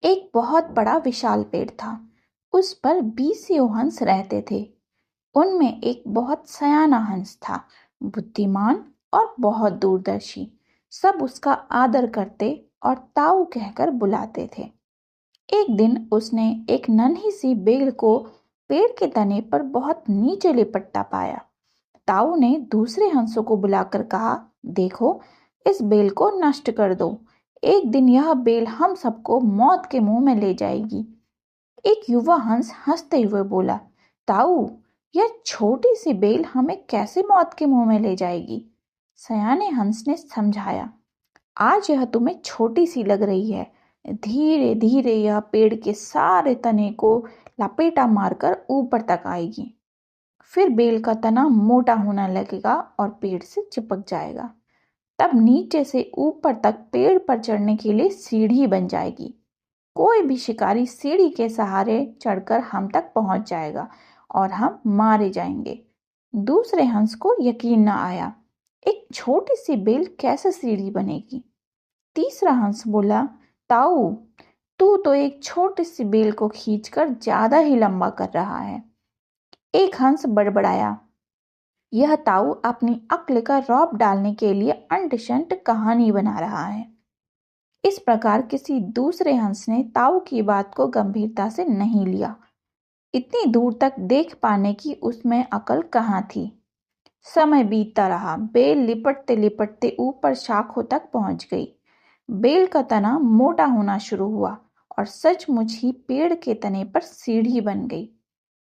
एक बहुत बड़ा विशाल पेड़ था। उस पर 20 हंस रहते थे। उनमें एक बहुत सयाना हंस था, बुद्धिमान और बहुत दूरदर्शी। सब उसका आदर करते और ताऊ कहकर बुलाते थे। एक दिन उसने एक नन्ही सी बेल को पेड़ के तने पर बहुत नीचे लिपटता पाया। ताऊ ने दूसरे हंसों को बुलाकर कहा, देखो, इस बेल को नष्ट कर दो। एक दिन यह बेल हम सबको मौत के मुंह में ले जाएगी। एक युवा हंस हंसते हुए बोला, ताऊ, यह छोटी सी बेल हमें कैसे मौत के मुंह में ले जाएगी? सयाने हंस ने समझाया, आज यह तुम्हें छोटी सी लग रही है। धीरे धीरे यह पेड़ के सारे तने को लपेटा मारकर ऊपर तक आएगी। फिर बेल का तना मोटा होने लगेगा और पेड़ से चिपक जाएगा। तब नीचे से ऊपर तक पेड़ पर चढ़ने के लिए सीढ़ी बन जाएगी। कोई भी शिकारी सीढ़ी के सहारे चढ़कर हम तक पहुंच जाएगा और हम मारे जाएंगे। दूसरे हंस को यकीन न आया, एक छोटी सी बेल कैसे सीढ़ी बनेगी? तीसरा हंस बोला, ताऊ, तू तो एक छोटी सी बेल को खींचकर ज्यादा ही लंबा कर रहा है। एक हंस बड़बड़ाया, यह ताऊ अपनी अक्ल का रौब डालने के लिए अंट शंट कहानी बना रहा है। इस प्रकार किसी दूसरे हंस ने ताऊ की बात को गंभीरता से नहीं लिया। इतनी दूर तक देख पाने की उसमें अकल कहाँ थी। समय बीतता रहा। बेल लिपटते लिपटते ऊपर शाखों तक पहुंच गई। बेल का तना मोटा होना शुरू हुआ और सचमुच ही पेड़ के तने पर सीढ़ी बन गई,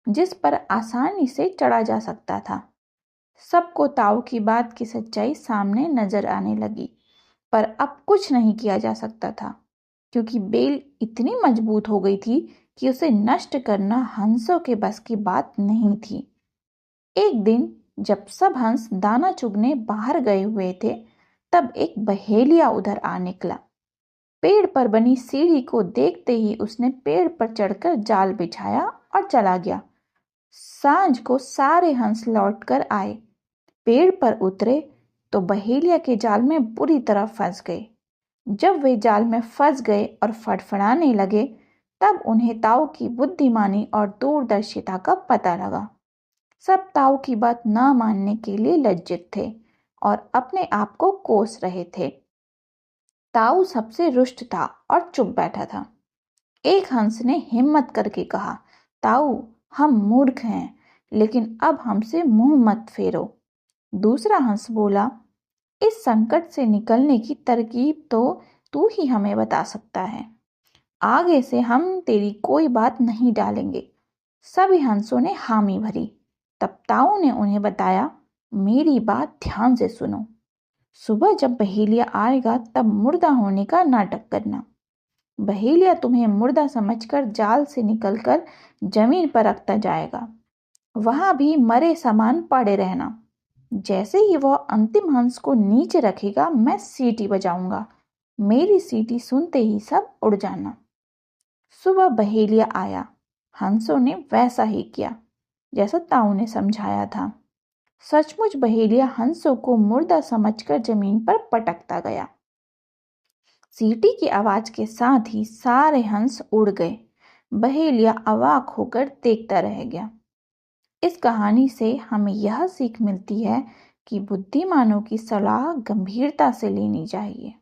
जिस पर आसानी से चढ़ा जा सकता था। सबको ताऊ की बात की सच्चाई सामने नजर आने लगी, पर अब कुछ नहीं किया जा सकता था, क्योंकि बेल इतनी मजबूत हो गई थी कि उसे नष्ट करना हंसों के बस की बात नहीं थी। एक दिन जब सब हंस दाना चुगने बाहर गए हुए थे, तब एक बहेलिया उधर आ निकला। पेड़ पर बनी सीढ़ी को देखते ही उसने पेड़ पर चढ़कर जाल बिछाया और चला गया। सांझ को सारे हंस लौटकर आए। पेड़ पर उतरे तो बहेलिया के जाल में बुरी तरह फंस गए। जब वे जाल में फंस गए और फड़फड़ाने लगे, तब उन्हें ताऊ की बुद्धिमानी और दूरदर्शिता का पता लगा। सब ताऊ की बात न मानने के लिए लज्जित थे और अपने आप को कोस रहे थे। ताऊ सबसे रुष्ट था और चुप बैठा था। एक हंस ने हिम्मत करके कहा, ताऊ, हम मूर्ख हैं, लेकिन अब हमसे मुंह मत फेरो। दूसरा हंस बोला, इस संकट से निकलने की तरकीब तो तू ही हमें बता सकता है। आगे से हम तेरी कोई बात नहीं डालेंगे। सभी हंसों ने हामी भरी। तब ताऊ ने उन्हें बताया, मेरी बात ध्यान से सुनो। सुबह जब बहेलिया आएगा तब मुर्दा होने का नाटक करना। बहेलिया तुम्हें मुर्दा समझकर जाल से निकलकर जमीन पर रखता जाएगा। वहां भी मरे समान पड़े रहना। जैसे ही वह अंतिम हंस को नीचे रखेगा, मैं सीटी बजाऊंगा। मेरी सीटी सुनते ही सब उड़ जाना। सुबह बहेलिया आया। हंसों ने वैसा ही किया जैसा ताऊ ने समझाया था। सचमुच बहेलिया हंसों को मुर्दा समझकर जमीन पर पटकता गया। सीटी की आवाज के साथ ही सारे हंस उड़ गए। बहेलिया अवाक होकर देखता रह गया। इस कहानी से हमें यह सीख मिलती है कि बुद्धिमानों की सलाह गंभीरता से लेनी चाहिए।